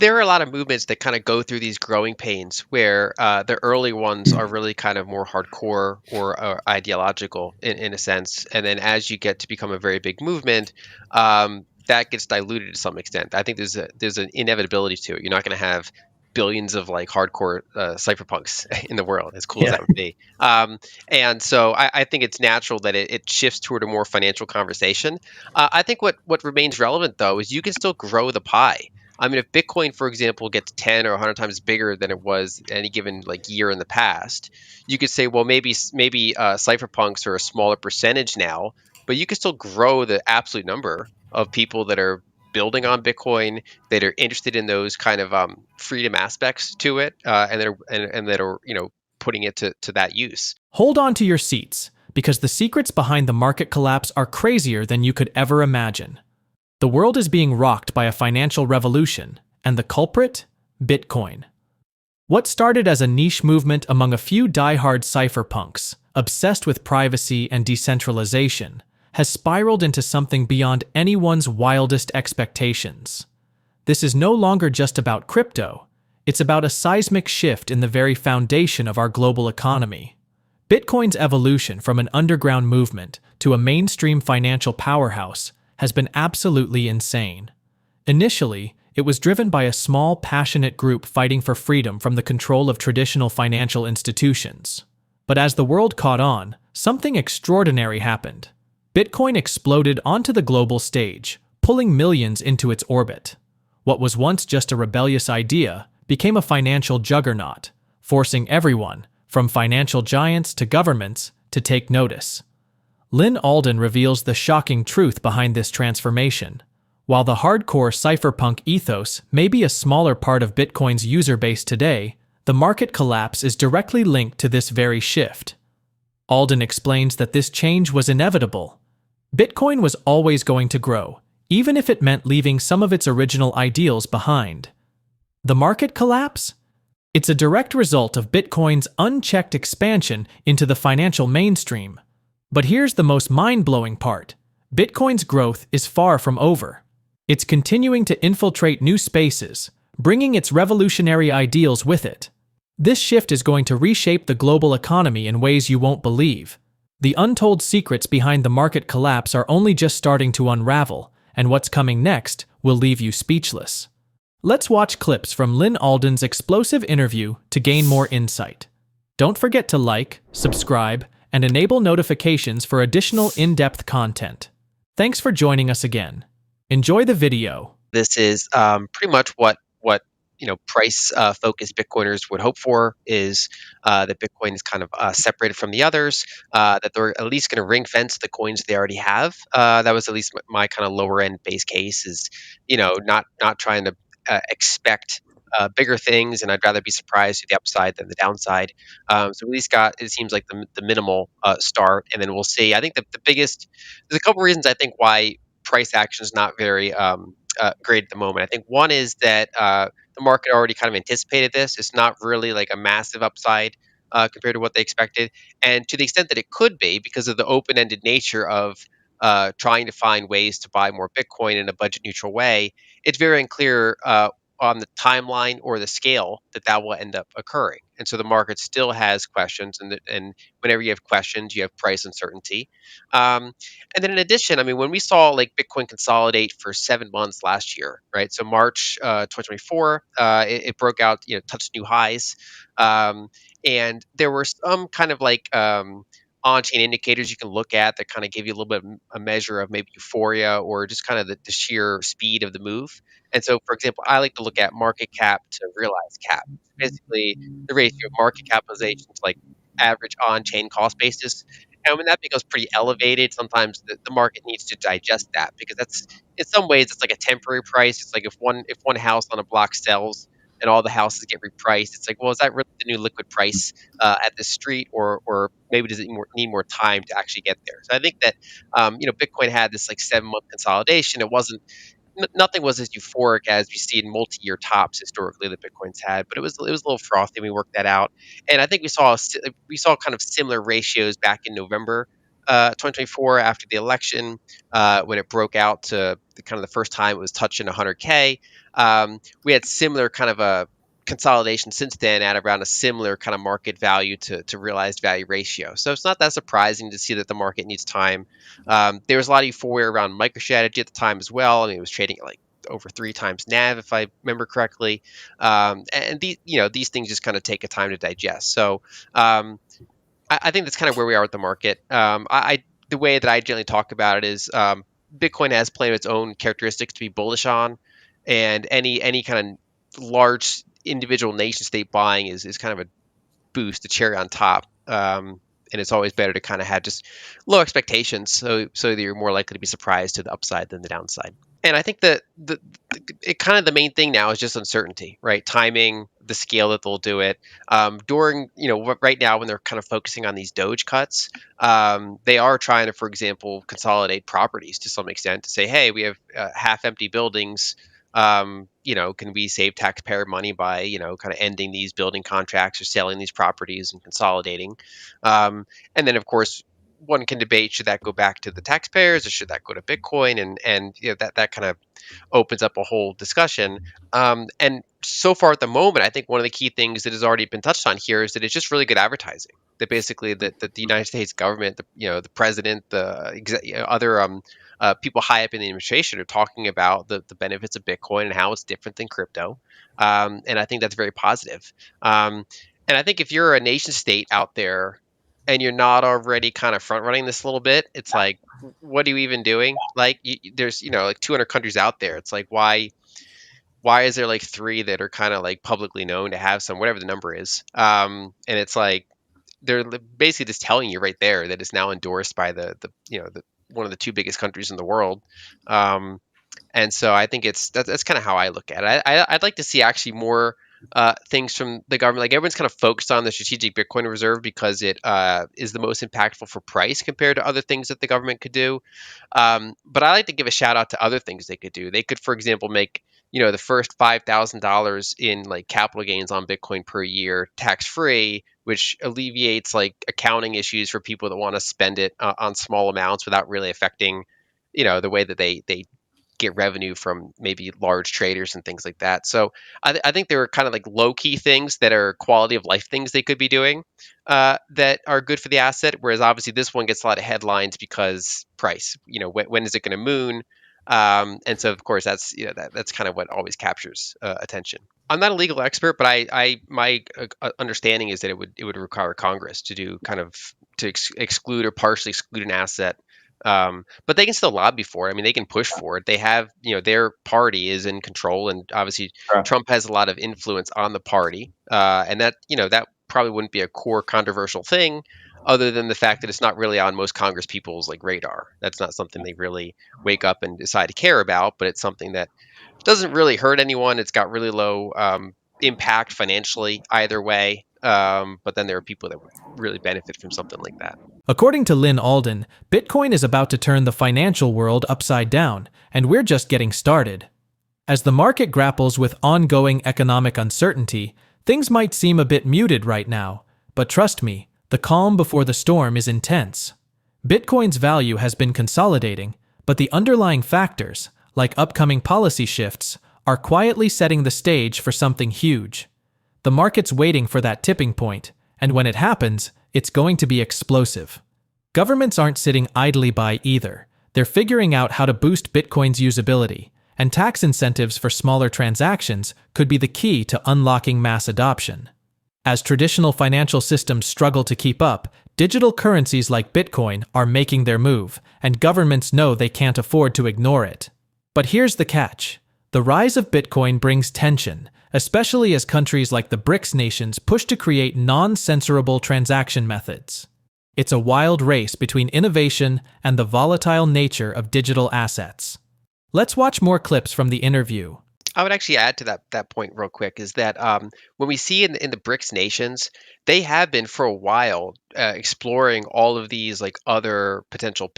There are a lot of movements that kind of go through these growing pains where the early ones are really kind of more hardcore or ideological in a sense. And then as you get to become a very big movement, that gets diluted to some extent. I think there's an inevitability to it. You're not going to have billions of like hardcore cypherpunks in the world, as cool as Yeah. that would be. And so I think it's natural that it shifts toward a more financial conversation. I think what remains relevant though is you can still grow the pie. I mean, if Bitcoin, for example, gets 10 or 100 times bigger than it was any given like year in the past, you could say, well, maybe cypherpunks are a smaller percentage now, but you can still grow the absolute number of people that are building on Bitcoin, that are interested in those kind of freedom aspects to it, and that are putting it to that use. Hold on to your seats, because the secrets behind the market collapse are crazier than you could ever imagine. The world is being rocked by a financial revolution, and the culprit? Bitcoin. What started as a niche movement among a few die-hard cypherpunks, obsessed with privacy and decentralization, has spiraled into something beyond anyone's wildest expectations. This is no longer just about crypto, it's about a seismic shift in the very foundation of our global economy. Bitcoin's evolution from an underground movement to a mainstream financial powerhouse has been absolutely insane. Initially, it was driven by a small, passionate group fighting for freedom from the control of traditional financial institutions. But as the world caught on, something extraordinary happened. Bitcoin exploded onto the global stage, pulling millions into its orbit. What was once just a rebellious idea became a financial juggernaut, forcing everyone, from financial giants to governments, to take notice. Lyn Alden reveals the shocking truth behind this transformation. While the hardcore cypherpunk ethos may be a smaller part of Bitcoin's user base today, the market collapse is directly linked to this very shift. Alden explains that this change was inevitable. Bitcoin was always going to grow, even if it meant leaving some of its original ideals behind. The market collapse? It's a direct result of Bitcoin's unchecked expansion into the financial mainstream. But here's the most mind-blowing part. Bitcoin's growth is far from over. It's continuing to infiltrate new spaces, bringing its revolutionary ideals with it. This shift is going to reshape the global economy in ways you won't believe. The untold secrets behind the market collapse are only just starting to unravel, and what's coming next will leave you speechless. Let's watch clips from Lyn Alden's explosive interview to gain more insight. Don't forget to like, subscribe, and enable notifications for additional in-depth content. Thanks for joining us again. Enjoy the video. This is pretty much what price focused Bitcoiners would hope for is that Bitcoin is kind of separated from the others, that they're at least going to ring fence the coins they already have. That was at least my kind of lower end base case is, not trying to expect bigger things, and I'd rather be surprised to the upside than the downside. So we at least got, it seems like the minimal start, and then we'll see. I think the biggest, there's a couple reasons I think why price action is not very great at the moment. I think one is that the market already kind of anticipated this. It's not really like a massive upside compared to what they expected. And to the extent that it could be, because of the open ended nature of trying to find ways to buy more Bitcoin in a budget neutral way, it's very unclear on the timeline or the scale that will end up occurring. And so the market still has questions, and whenever you have questions, you have price uncertainty. And then in addition, I mean, when we saw like Bitcoin consolidate for 7 months last year, right? So March 2024, it broke out, touched new highs, and there were some kind of like on-chain indicators you can look at that kind of give you a little bit of a measure of maybe euphoria or just kind of the sheer speed of the move. And so, for example, I like to look at market cap to realized cap. Basically, the ratio of market capitalization to like average on-chain cost basis. And when that becomes pretty elevated, sometimes the market needs to digest that because that's, in some ways, it's like a temporary price. It's like if one house on a block sells and all the houses get repriced, it's like, well, is that really the new liquid price at the street, or maybe does it need more time to actually get there? So I think that Bitcoin had this like 7 month consolidation. It wasn't nothing was as euphoric as we see in multi-year tops historically that Bitcoin's had, but it was a little frothy. We worked that out, and I think we saw kind of similar ratios back in November 2024 after the election, when it broke out to kind of the first time it was touching 100K. We had similar kind of a consolidation since then at around a similar kind of market value to realized value ratio. So it's not that surprising to see that the market needs time. There was a lot of euphoria around MicroStrategy at the time as well. I mean, it was trading at like over 3 times NAV, if I remember correctly. And these things just kind of take a time to digest. So I think that's kind of where we are with the market. The way that I generally talk about it is Bitcoin has plenty of its own characteristics to be bullish on, and any kind of large individual nation state buying is kind of a boost, a cherry on top. And it's always better to kind of have just low expectations, so that you're more likely to be surprised to the upside than the downside. And I think that it kind of the main thing now is just uncertainty, right? Timing, the scale that they'll do it. During, right now when they're kind of focusing on these Doge cuts, they are trying to, for example, consolidate properties to some extent to say, hey, we have half-empty buildings. Can we save taxpayer money by, kind of ending these building contracts or selling these properties and consolidating? And then, of course, one can debate, should that go back to the taxpayers or should that go to Bitcoin? And that kind of opens up a whole discussion. And so far at the moment, I think one of the key things that has already been touched on here is that it's just really good advertising. That basically that the United States government, the president, other people high up in the administration are talking about the benefits of Bitcoin and how it's different than crypto. And I think that's very positive. And I think if you're a nation state out there and you're not already kind of front running this a little bit, it's like, what are you even doing? Like, there's like 200 countries out there. It's like, why is there like three that are kind of like publicly known to have some, whatever the number is? And it's like they're basically just telling you right there that it's now endorsed by the one of the two biggest countries in the world. And so I think that's kind of how I look at it. I'd like to see actually more things from the government. Like, everyone's kind of focused on the strategic Bitcoin reserve because it is the most impactful for price compared to other things that the government could do. But I like to give a shout out to other things they could do. They could, for example, make the first $5,000 in like capital gains on Bitcoin per year tax free, which alleviates like accounting issues for people that want to spend it on small amounts without really affecting the way that they get revenue from maybe large traders and things like that. So I think there are kind of like low key things that are quality of life things they could be doing that are good for the asset. Whereas obviously this one gets a lot of headlines because price. When is it going to moon? And so of course that's that's kind of what always captures attention. I'm not a legal expert, but my understanding is that it would require Congress to do kind of to exclude or partially exclude an asset. But they can still lobby for it. I mean, they can push for it. They have, their party is in control, and obviously Right. Trump has a lot of influence on the party, and that probably wouldn't be a core controversial thing, other than the fact that it's not really on most Congress people's like radar. That's not something they really wake up and decide to care about, but it's something that doesn't really hurt anyone. It's got really low impact financially either way. But then there are people that would really benefit from something like that. According to Lyn Alden, Bitcoin is about to turn the financial world upside down, and we're just getting started. As the market grapples with ongoing economic uncertainty, things might seem a bit muted right now, but trust me, the calm before the storm is intense. Bitcoin's value has been consolidating, but the underlying factors, like upcoming policy shifts, are quietly setting the stage for something huge. The market's waiting for that tipping point, and when it happens, it's going to be explosive. Governments aren't sitting idly by either. They're figuring out how to boost Bitcoin's usability, and tax incentives for smaller transactions could be the key to unlocking mass adoption. As traditional financial systems struggle to keep up, digital currencies like Bitcoin are making their move, and governments know they can't afford to ignore it. But here's the catch. The rise of Bitcoin brings tension, especially as countries like the BRICS nations push to create non-censorable transaction methods. It's a wild race between innovation and the volatile nature of digital assets. Let's watch more clips from the interview. I would actually add to that point real quick is that when we see in the BRICS nations, they have been for a while exploring all of these like other potential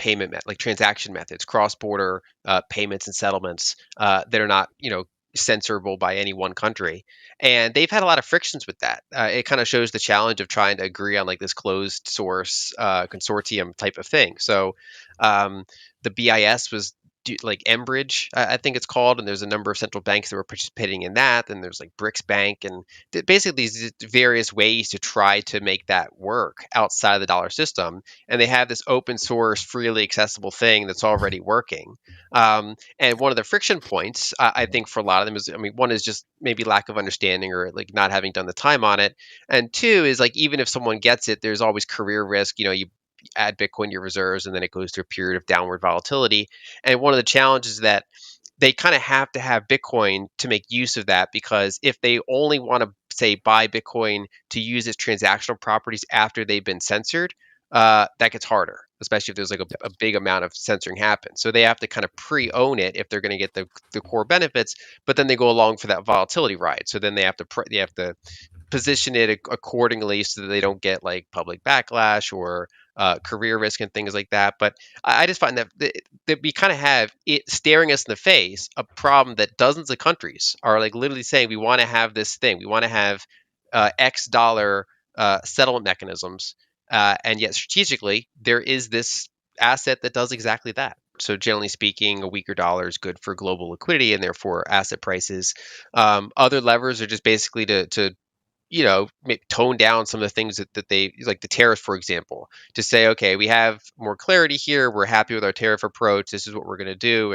like transaction methods, cross-border payments and settlements that are not censorable by any one country, and they've had a lot of frictions with that. It kind of shows the challenge of trying to agree on like this closed source consortium type of thing. So the BIS was like Enbridge, I think it's called, and there's a number of central banks that were participating in that. And there's like BRICS Bank, and basically these various ways to try to make that work outside of the dollar system. And they have this open source, freely accessible thing that's already working. And one of the friction points, I think, for a lot of them is, I mean, one is just maybe lack of understanding or like not having done the time on it, and two is like even if someone gets it, there's always career risk. You add Bitcoin to your reserves, and then it goes through a period of downward volatility. And one of the challenges that they kind of have to have Bitcoin to make use of that, because if they only want to say buy Bitcoin to use its transactional properties after they've been censored, that gets harder, especially if there's like a big amount of censoring happen. So they have to kind of pre-own it if they're going to get the core benefits, but then they go along for that volatility ride. So then they have to position it accordingly so that they don't get like public backlash or career risk and things like that. But I just find that we kind of have it staring us in the face, a problem that dozens of countries are like literally saying we want to have this thing, we want to have X dollar settlement mechanisms, and yet strategically there is this asset that does exactly that. So generally speaking, a weaker dollar is good for global liquidity and therefore asset prices. Other levers are just basically to tone down some of the things that they like the tariffs, for example, to say, okay, we have more clarity here. We're happy with our tariff approach. This is what we're going to do.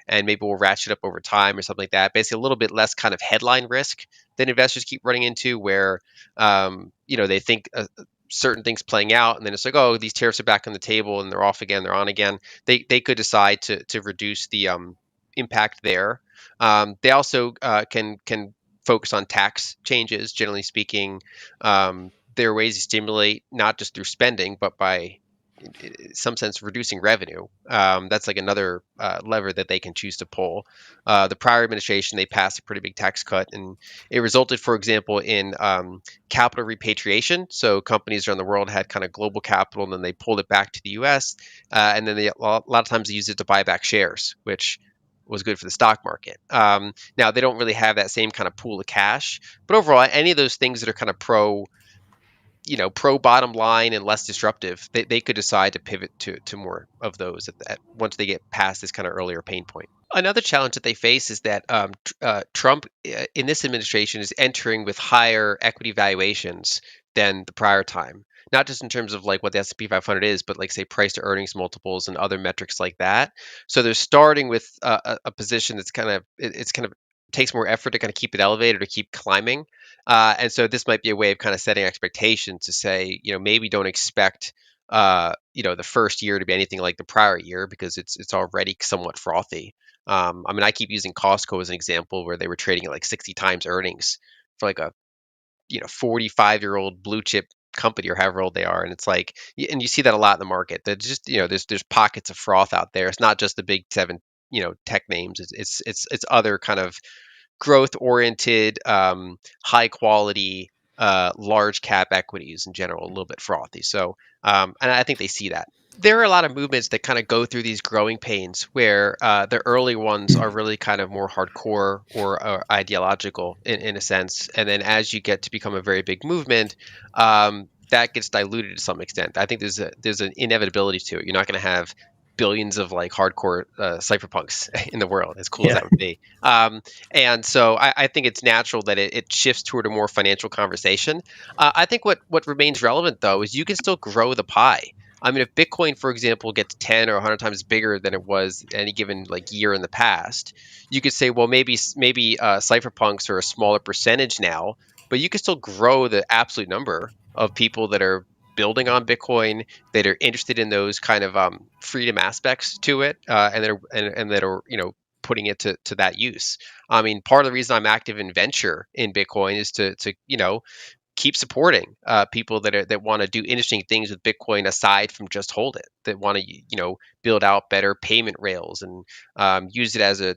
And maybe we'll ratchet up over time or something like that. Basically, a little bit less kind of headline risk than investors keep running into where, they think certain things playing out. And then it's like, oh, these tariffs are back on the table and they're off again. They're on again. They could decide to reduce the impact there. They also can focus on tax changes. Generally speaking, there are ways to stimulate not just through spending, but by in some sense reducing revenue. That's like another lever that they can choose to pull. The prior administration, they passed a pretty big tax cut, and it resulted, for example, in capital repatriation. So companies around the world had kind of global capital, and then they pulled it back to the U.S. And then a lot of times they used it to buy back shares, which was good for the stock market. Now they don't really have that same kind of pool of cash, but overall, any of those things that are kind of pro bottom line and less disruptive, they could decide to pivot to more of those once they get past this kind of earlier pain point. Another challenge that they face is that Trump in this administration is entering with higher equity valuations than the prior time. Not just in terms of like what the S&P 500 is, but like say price to earnings multiples and other metrics like that. So they're starting with a position that's it's kind of takes more effort to kind of keep it elevated or keep climbing. And so this might be a way of kind of setting expectations to say, maybe don't expect, the first year to be anything like the prior year because it's already somewhat frothy. I mean, I keep using Costco as an example where they were trading at like 60 times earnings for like a 45-year-old blue chip company or however old they are, and it's like, and you see that a lot in the market. That just there's pockets of froth out there. It's not just the big seven tech names. It's other kind of growth oriented, high quality, large cap equities in general, a little bit frothy. So, and I think they see that. There are a lot of movements that kind of go through these growing pains where the early ones are really kind of more hardcore or ideological in a sense. And then as you get to become a very big movement, that gets diluted to some extent. I think there's an inevitability to it. You're not going to have billions of like hardcore cypherpunks in the world, as cool as Yeah. that would be. And so I think it's natural that it shifts toward a more financial conversation. I think what remains relevant though is you can still grow the pie. I mean, if Bitcoin, for example, gets 10 or 100 times bigger than it was any given like year in the past, you could say, well, maybe cypherpunks are a smaller percentage now, but you can still grow the absolute number of people that are building on Bitcoin, that are interested in those kind of freedom aspects to it, and that are putting it to that use. I mean, part of the reason I'm active in venture in Bitcoin is to keep supporting people that want to do interesting things with Bitcoin aside from just hold it. That want to build out better payment rails and use it as a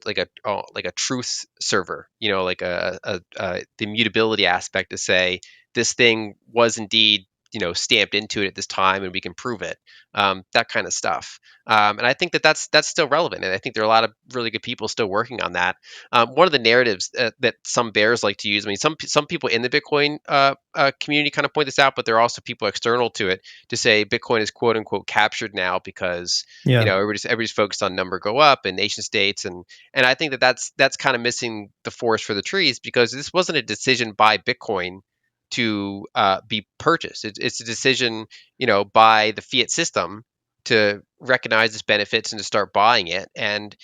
truth server. Like the mutability aspect to say this thing was indeed stamped into it at this time, and we can prove it. That kind of stuff. And I think that that's still relevant, and I think there are a lot of really good people still working on that. One of the narratives that some bears like to use. I mean, some people in the Bitcoin community kind of point this out, but there are also people external to it to say Bitcoin is quote unquote captured now because Yeah. everybody's focused on number go up and nation states, and I think that that's kind of missing the forest for the trees, because this wasn't a decision by Bitcoin to be purchased. It's a decision, by the fiat system to recognize its benefits and to start buying it. And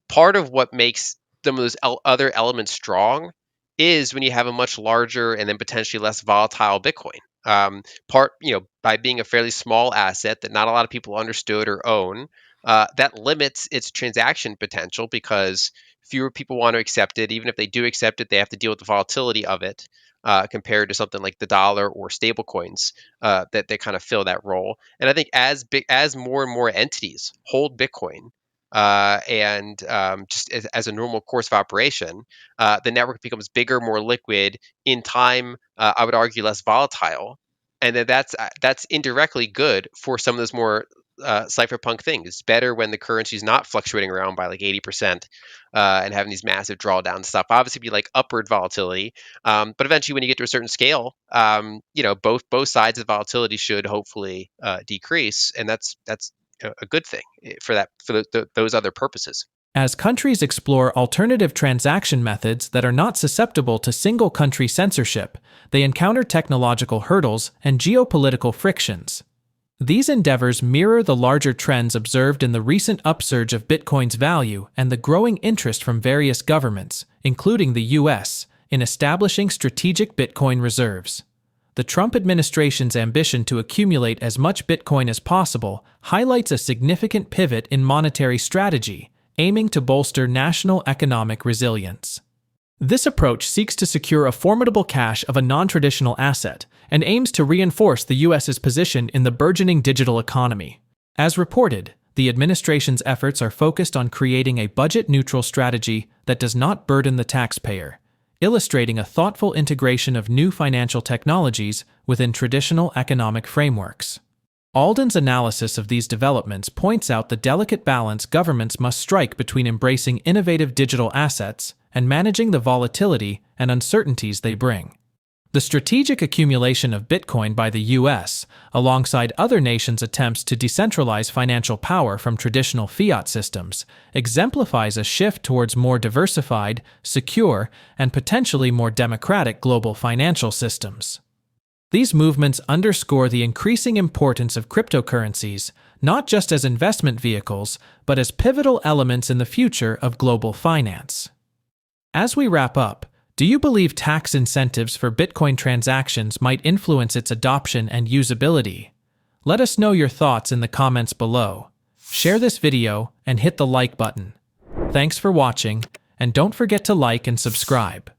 part of what makes some of those other elements strong is when you have a much larger and then potentially less volatile Bitcoin. By being a fairly small asset that not a lot of people understood or own, that limits its transaction potential because fewer people want to accept it. Even if they do accept it, they have to deal with the volatility of it, compared to something like the dollar or stable coins, that they kind of fill that role. And I think as more and more entities hold Bitcoin, and just as a normal course of operation, the network becomes bigger, more liquid, in time. I would argue less volatile, and that's indirectly good for some of those more cypherpunk things. It's better when the currency is not fluctuating around by like 80%, and having these massive drawdown stuff. Obviously, be like upward volatility, but eventually, when you get to a certain scale, both sides of volatility should hopefully decrease, and that's a good thing for those other purposes. As countries explore alternative transaction methods that are not susceptible to single country censorship, they encounter technological hurdles and geopolitical frictions. These endeavors mirror the larger trends observed in the recent upsurge of Bitcoin's value and the growing interest from various governments, including the US, in establishing strategic Bitcoin reserves. The Trump administration's ambition to accumulate as much Bitcoin as possible highlights a significant pivot in monetary strategy, aiming to bolster national economic resilience. This approach seeks to secure a formidable cache of a non-traditional asset and aims to reinforce the US's position in the burgeoning digital economy. As reported, the administration's efforts are focused on creating a budget-neutral strategy that does not burden the taxpayer, illustrating a thoughtful integration of new financial technologies within traditional economic frameworks. Alden's analysis of these developments points out the delicate balance governments must strike between embracing innovative digital assets and managing the volatility and uncertainties they bring. The strategic accumulation of Bitcoin by the US, alongside other nations' attempts to decentralize financial power from traditional fiat systems, exemplifies a shift towards more diversified, secure, and potentially more democratic global financial systems. These movements underscore the increasing importance of cryptocurrencies, not just as investment vehicles, but as pivotal elements in the future of global finance. As we wrap up, do you believe tax incentives for Bitcoin transactions might influence its adoption and usability? Let us know your thoughts in the comments below. Share this video and hit the like button. Thanks for watching, and don't forget to like and subscribe.